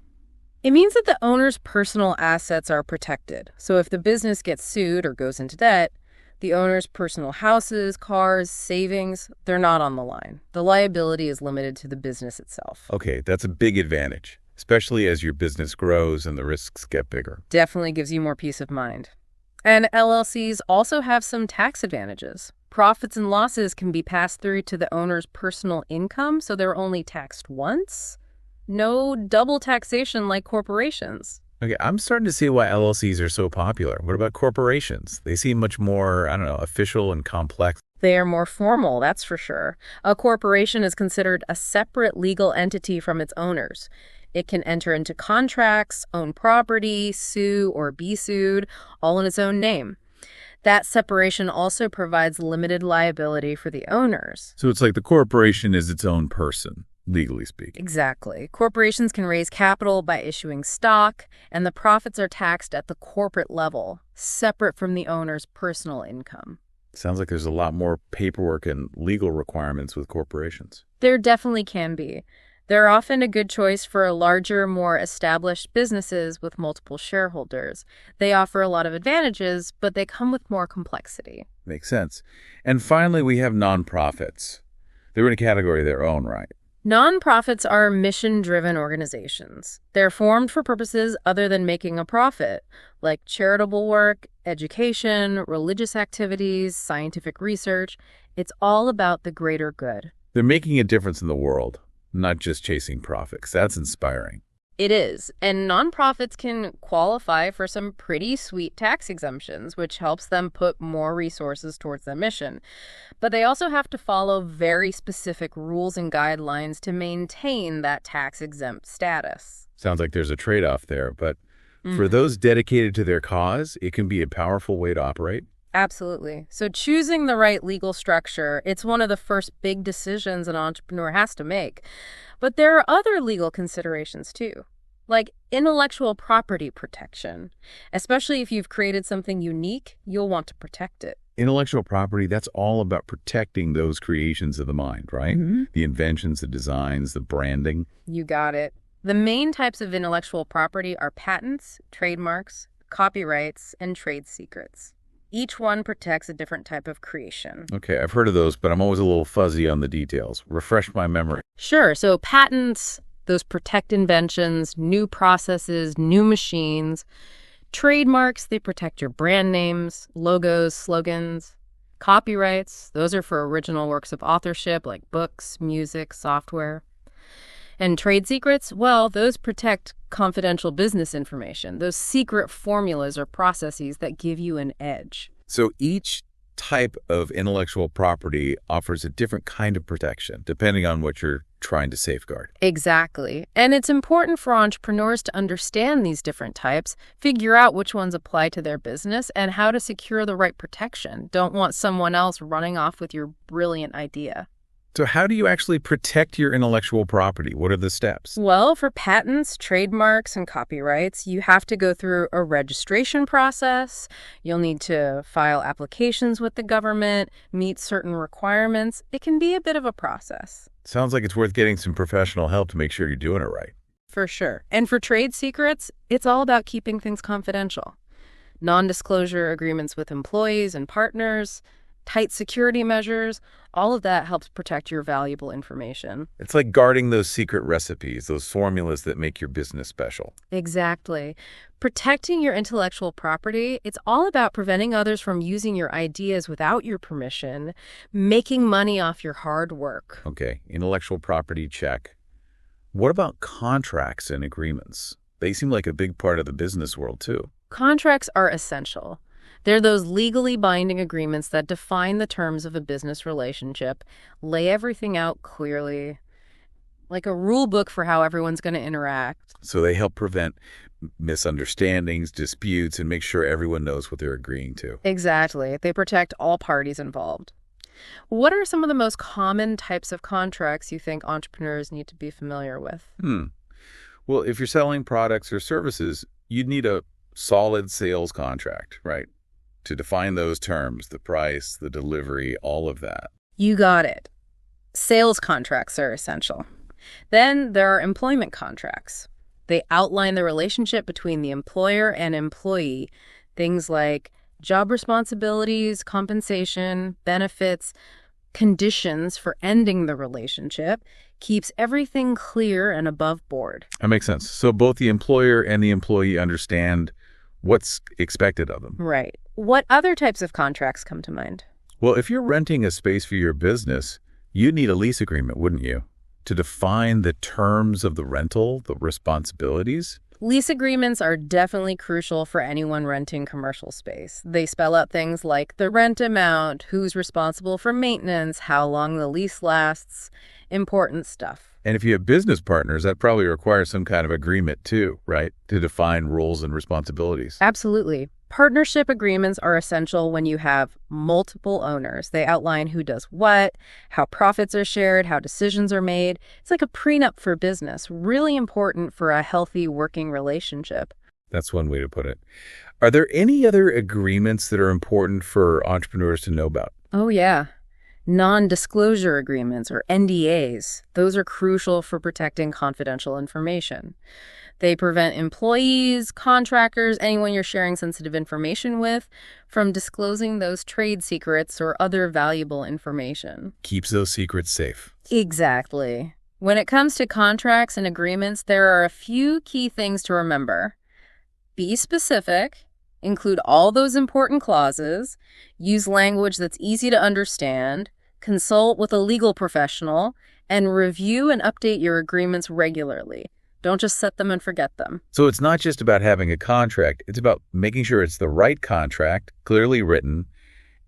It means that the owner's personal assets are protected. So if the business gets sued or goes into debt, the owner's personal houses, cars, savings, they're not on the line. The liability is limited to the business itself. Okay, that's a big advantage, especially as your business grows and the risks get bigger. Definitely gives you more peace of mind. And LLCs also have some tax advantages. Profits and losses can be passed through to the owner's personal income, so they're only taxed once. No double taxation like corporations. Okay, I'm starting to see why LLCs are so popular. What about corporations? They seem much more, official and complex. They are more formal, that's for sure. A corporation is considered a separate legal entity from its owners. It can enter into contracts, own property, sue or be sued, all in its own name. That separation also provides limited liability for the owners. So it's like the corporation is its own person, legally speaking. Exactly. Corporations can raise capital by issuing stock, and the profits are taxed at the corporate level, separate from the owner's personal income. Sounds like there's a lot more paperwork and legal requirements with corporations. There definitely can be. They're often a good choice for larger, more established businesses with multiple shareholders. They offer a lot of advantages, but they come with more complexity. Makes sense. And finally, we have nonprofits. They're in a category of their own right. Nonprofits are mission-driven organizations. They're formed for purposes other than making a profit, like charitable work, education, religious activities, scientific research. It's all about the greater good. They're making a difference in the world, not just chasing profits. That's inspiring. It is, and nonprofits can qualify for some pretty sweet tax exemptions, which helps them put more resources towards their mission. But they also have to follow very specific rules and guidelines to maintain that tax-exempt status. Sounds like there's a trade-off there, but for those dedicated to their cause, it can be a powerful way to operate. Absolutely. So choosing the right legal structure, it's one of the first big decisions an entrepreneur has to make. But there are other legal considerations too, like intellectual property protection. Especially if you've created something unique, you'll want to protect it. Intellectual property, that's all about protecting those creations of the mind, right? The inventions, the designs, the branding. You got it. The main types of intellectual property are patents, trademarks, copyrights, and trade secrets. Each one protects a different type of creation. Okay, I've heard of those, but I'm always a little fuzzy on the details. Refresh my memory. Sure. So patents, those protect inventions, new processes, new machines. Trademarks, they protect your brand names, logos, slogans. Copyrights, those are for original works of authorship like books, music, software. And trade secrets, well, those protect confidential business information, those secret formulas or processes that give you an edge. So each type of intellectual property offers a different kind of protection, depending on what you're trying to safeguard. Exactly. And it's important for entrepreneurs to understand these different types, figure out which ones apply to their business, and how to secure the right protection. Don't want someone else running off with your brilliant idea. So how do you actually protect your intellectual property? What are the steps? Well, for patents, trademarks, and copyrights, you have to go through a registration process. You'll need to file applications with the government, meet certain requirements. It can be a bit of a process. Sounds like it's worth getting some professional help to make sure you're doing it right. For sure. And for trade secrets, it's all about keeping things confidential. Non-disclosure agreements with employees and partners, tight security measures, all of that helps protect your valuable information. It's like guarding those secret recipes, those formulas that make your business special. Exactly. Protecting your intellectual property, it's all about preventing others from using your ideas without your permission, making money off your hard work. Okay, intellectual property, check. What about contracts and agreements? They seem like a big part of the business world, too. Contracts are essential. They're those legally binding agreements that define the terms of a business relationship, lay everything out clearly, like a rule book for how everyone's going to interact. So they help prevent misunderstandings, disputes, and make sure everyone knows what they're agreeing to. Exactly. They protect all parties involved. What are some of the most common types of contracts you think entrepreneurs need to be familiar with? Well, if you're selling products or services, you'd need a solid sales contract, right? To define those terms, the price, the delivery, all of that. You got it. Sales contracts are essential. Then there are employment contracts. They outline the relationship between the employer and employee, things like job responsibilities, compensation, benefits, conditions for ending the relationship, keeps everything clear and above board. That makes sense. So both the employer and the employee understand what's expected of them. Right. What other types of contracts come to mind? Well, if you're renting a space for your business, you'd need a lease agreement, wouldn't you? To define the terms of the rental, the responsibilities. Lease agreements are definitely crucial for anyone renting commercial space. They spell out things like the rent amount, who's responsible for maintenance, how long the lease lasts, important stuff. And if you have business partners, that probably requires some kind of agreement too, right? To define roles and responsibilities. Absolutely. Partnership agreements are essential when you have multiple owners. They outline who does what, how profits are shared, how decisions are made. It's like a prenup for business, really important for a healthy working relationship. That's one way to put it. Are there any other agreements that are important for entrepreneurs to know about? Oh, yeah. Non-disclosure agreements, or NDAs. Those are crucial for protecting confidential information. They prevent employees, contractors, anyone you're sharing sensitive information with, from disclosing those trade secrets or other valuable information. Keeps those secrets safe. Exactly. When it comes to contracts and agreements, there are a few key things to remember. Be specific, include all those important clauses, use language that's easy to understand, consult with a legal professional, and review and update your agreements regularly. Don't just set them and forget them. So it's not just about having a contract. It's about making sure it's the right contract, clearly written,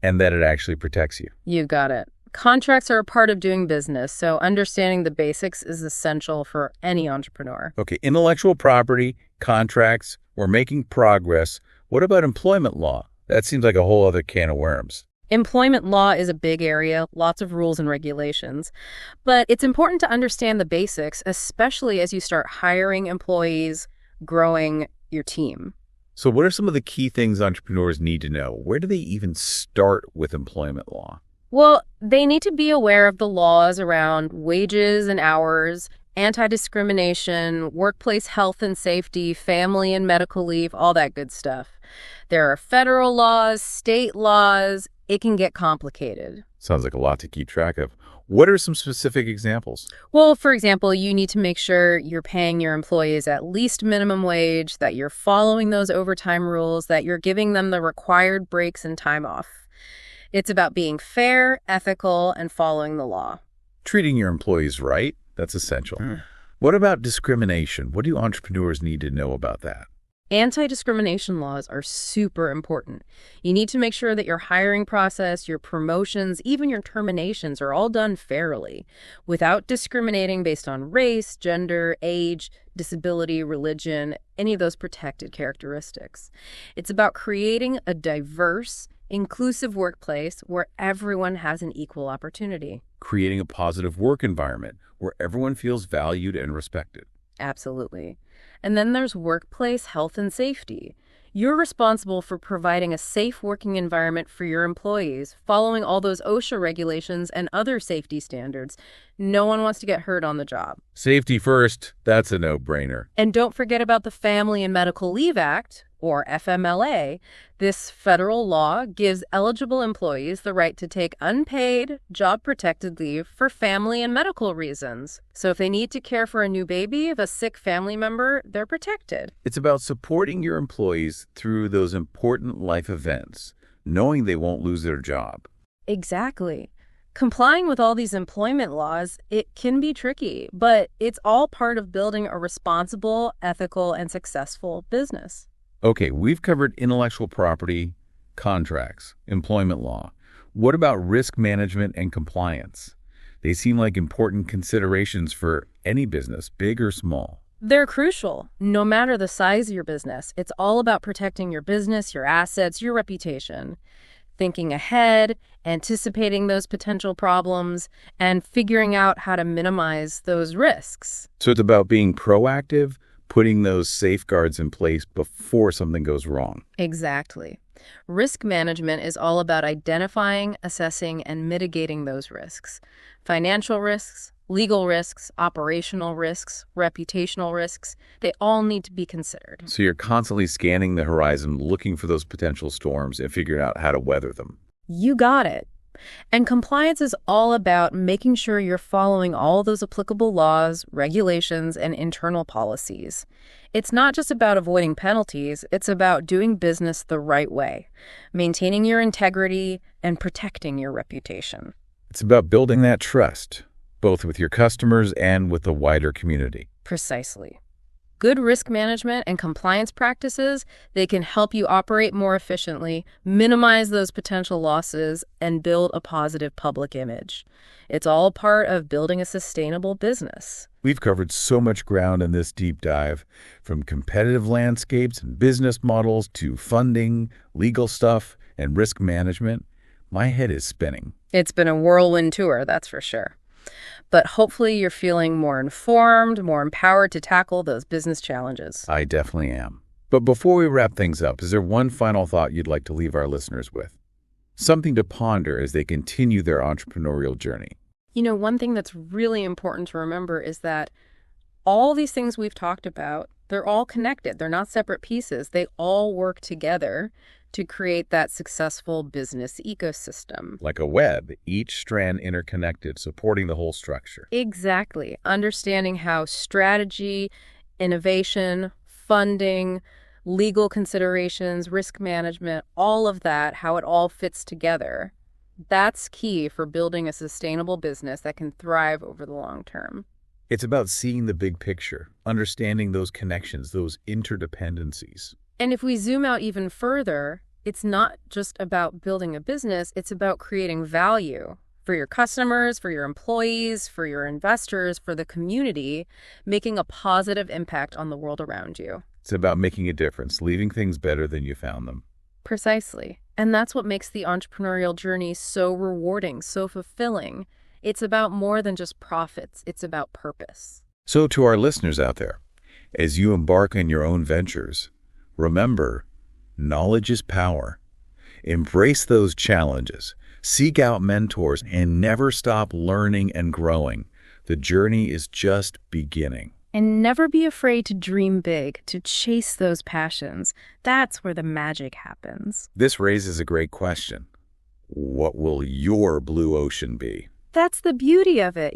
and that it actually protects you. You got it. Contracts are a part of doing business, so understanding the basics is essential for any entrepreneur. Okay, intellectual property, contracts, we're making progress. What about employment law? That seems like a whole other can of worms. Employment law is a big area, lots of rules and regulations. But it's important to understand the basics, especially as you start hiring employees, growing your team. So what are some of the key things entrepreneurs need to know? Where do they even start with employment law? Well, they need to be aware of the laws around wages and hours, anti-discrimination, workplace health and safety, family and medical leave, all that good stuff. There are federal laws, state laws. It can get complicated. Sounds like a lot to keep track of. What are some specific examples? Well, for example, you need to make sure you're paying your employees at least minimum wage, that you're following those overtime rules, that you're giving them the required breaks and time off. It's about being fair, ethical, and following the law. Treating your employees right, that's essential. What about discrimination? What do entrepreneurs need to know about that? Anti-discrimination laws are super important. You need to make sure that your hiring process, your promotions, even your terminations are all done fairly, without discriminating based on race, gender, age, disability, religion, any of those protected characteristics. It's about creating a diverse, inclusive workplace where everyone has an equal opportunity. Creating a positive work environment where everyone feels valued and respected. Absolutely. And then there's workplace health and safety. You're responsible for providing a safe working environment for your employees, following all those OSHA regulations and other safety standards. No one wants to get hurt on the job. Safety first, that's a no-brainer. And don't forget about the Family and Medical Leave Act, or FMLA. This federal law gives eligible employees the right to take unpaid, job-protected leave for family and medical reasons. So if they need to care for a new baby of a sick family member, they're protected. It's about supporting your employees through those important life events, knowing they won't lose their job. Exactly. Complying with all these employment laws, it can be tricky, but it's all part of building a responsible, ethical, and successful business. Okay, we've covered intellectual property, contracts, employment law. What about risk management and compliance? They seem like important considerations for any business, big or small. They're crucial, no matter the size of your business. It's all about protecting your business, your assets, your reputation. Thinking ahead, anticipating those potential problems, and figuring out how to minimize those risks. So it's about being proactive, putting those safeguards in place before something goes wrong. Exactly. Risk management is all about identifying, assessing, and mitigating those risks. Financial risks, legal risks, operational risks, reputational risks, they all need to be considered. So you're constantly scanning the horizon, looking for those potential storms and figuring out how to weather them. You got it. And compliance is all about making sure you're following all those applicable laws, regulations, and internal policies. It's not just about avoiding penalties, it's about doing business the right way, maintaining your integrity, and protecting your reputation. It's about building that trust, both with your customers and with the wider community. Precisely. good risk management and compliance practices, they can help you operate more efficiently, minimize those potential losses, and build a positive public image. It's all part of building a sustainable business. We've covered so much ground in this deep dive, from competitive landscapes and business models to funding, legal stuff, and risk management. My head is spinning. It's been a whirlwind tour, that's for sure. But hopefully you're feeling more informed, more empowered to tackle those business challenges. I definitely am. But before we wrap things up, is there one final thought you'd like to leave our listeners with? Something to ponder as they continue their entrepreneurial journey. One thing that's really important to remember is that all these things we've talked about, they're all connected. They're not separate pieces. They all work together to create that successful business ecosystem. Like a web, each strand interconnected, supporting the whole structure. Exactly. Understanding how strategy, innovation, funding, legal considerations, risk management, all of that, how it all fits together, that's key for building a sustainable business that can thrive over the long term. It's about seeing the big picture, understanding those connections, those interdependencies. And if we zoom out even further, it's not just about building a business, it's about creating value for your customers, for your employees, for your investors, for the community, making a positive impact on the world around you. It's about making a difference, leaving things better than you found them. Precisely. And that's what makes the entrepreneurial journey so rewarding, so fulfilling. It's about more than just profits. It's about purpose. So to our listeners out there, as you embark on your own ventures, remember, knowledge is power. Embrace those challenges. Seek out mentors and never stop learning and growing. The journey is just beginning. And never be afraid to dream big, to chase those passions. That's where the magic happens. This raises a great question. What will your blue ocean be? That's the beauty of it,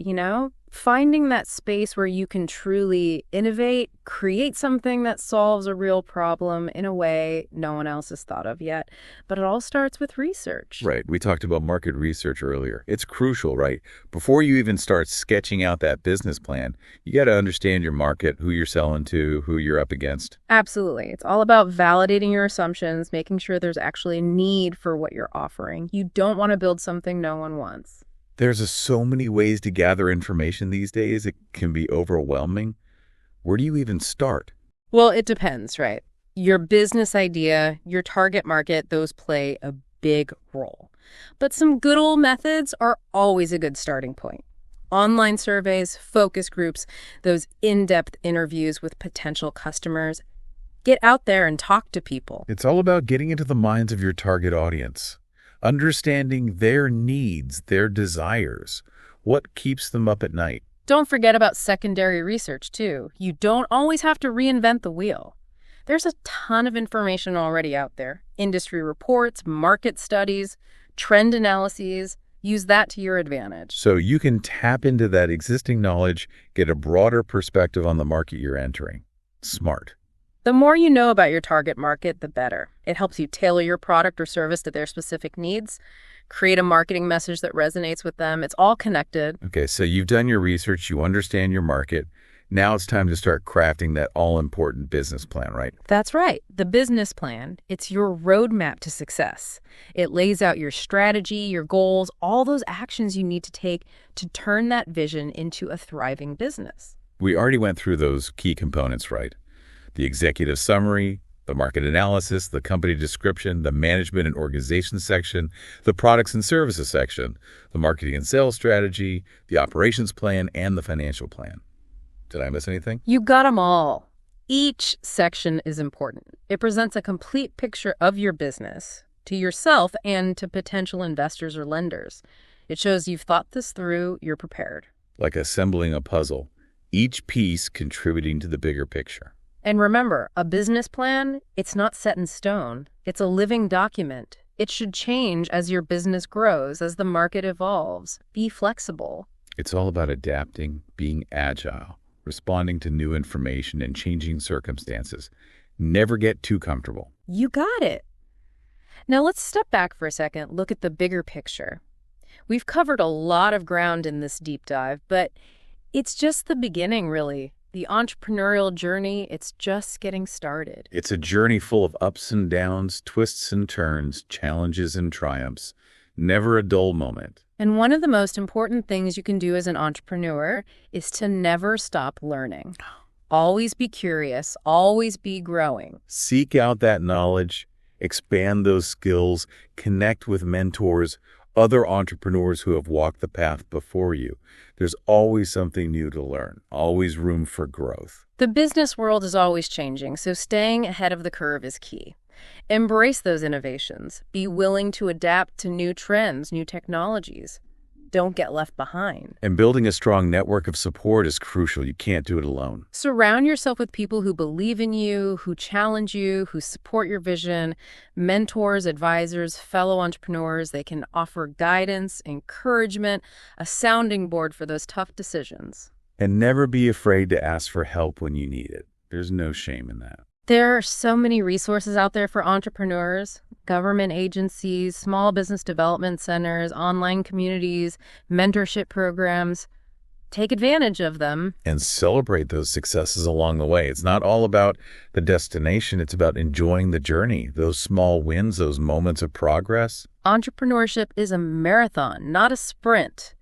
finding that space where you can truly innovate, create something that solves a real problem in a way no one else has thought of yet. But it all starts with research. Right. We talked about market research earlier. It's crucial, right? Before you even start sketching out that business plan, you got to understand your market, who you're selling to, who you're up against. Absolutely. It's all about validating your assumptions, making sure there's actually a need for what you're offering. You don't want to build something no one wants. There's so many ways to gather information these days. It can be overwhelming. Where do you even start? Well, it depends, right? Your business idea, your target market, those play a big role. But some good old methods are always a good starting point. Online surveys, focus groups, those in-depth interviews with potential customers. Get out there and talk to people. It's all about getting into the minds of your target audience. Understanding their needs, their desires, what keeps them up at night. Don't forget about secondary research, too. You don't always have to reinvent the wheel. There's a ton of information already out there. Industry reports, market studies, trend analyses. Use that to your advantage. So you can tap into that existing knowledge, get a broader perspective on the market you're entering. Smart. The more you know about your target market, the better. It helps you tailor your product or service to their specific needs, create a marketing message that resonates with them. It's all connected. Okay, so you've done your research, you understand your market. Now it's time to start crafting that all-important business plan, right? That's right. The business plan, it's your roadmap to success. It lays out your strategy, your goals, all those actions you need to take to turn that vision into a thriving business. We already went through those key components, right? The executive summary, the market analysis, the company description, the management and organization section, the products and services section, the marketing and sales strategy, the operations plan, and the financial plan. Did I miss anything? You got them all. Each section is important. It presents a complete picture of your business to yourself and to potential investors or lenders. It shows you've thought this through, you're prepared. Like assembling a puzzle, each piece contributing to the bigger picture. And remember, a business plan, it's not set in stone. It's a living document. It should change as your business grows, as the market evolves. Be flexible. It's all about adapting, being agile, responding to new information and changing circumstances. Never get too comfortable. You got it. Now let's step back for a second, look at the bigger picture. We've covered a lot of ground in this deep dive, but it's just the beginning, really. The entrepreneurial journey, it's just getting started. It's a journey full of ups and downs, twists and turns, challenges and triumphs. Never a dull moment. And one of the most important things you can do as an entrepreneur is to never stop learning. Always be curious, always be growing. Seek out that knowledge, expand those skills, connect with mentors, other entrepreneurs who have walked the path before you. There's always something new to learn, always room for growth. The business world is always changing, so staying ahead of the curve is key. Embrace those innovations. Be willing to adapt to new trends, new technologies. Don't get left behind. And building a strong network of support is crucial. You can't do it alone. Surround yourself with people who believe in you, who challenge you, who support your vision. Mentors, advisors, fellow entrepreneurs, they can offer guidance, encouragement, a sounding board for those tough decisions. And never be afraid to ask for help when you need it. There's no shame in that. There are so many resources out there for entrepreneurs, government agencies, small business development centers, online communities, mentorship programs. Take advantage of them. And celebrate those successes along the way. It's not all about the destination. It's about enjoying the journey, those small wins, those moments of progress. Entrepreneurship is a marathon, not a sprint.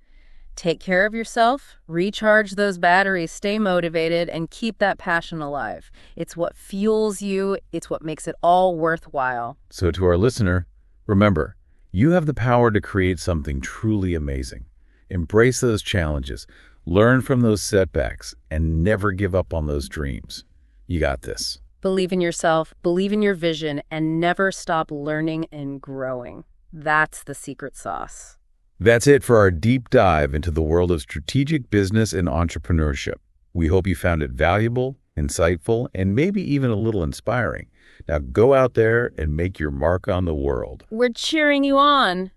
Take care of yourself, recharge those batteries, stay motivated, and keep that passion alive. It's what fuels you. It's what makes it all worthwhile. So to our listener, remember, you have the power to create something truly amazing. Embrace those challenges, learn from those setbacks, and never give up on those dreams. You got this. Believe in yourself, believe in your vision, and never stop learning and growing. That's the secret sauce. That's it for our deep dive into the world of strategic business and entrepreneurship. We hope you found it valuable, insightful, and maybe even a little inspiring. Now go out there and make your mark on the world. We're cheering you on.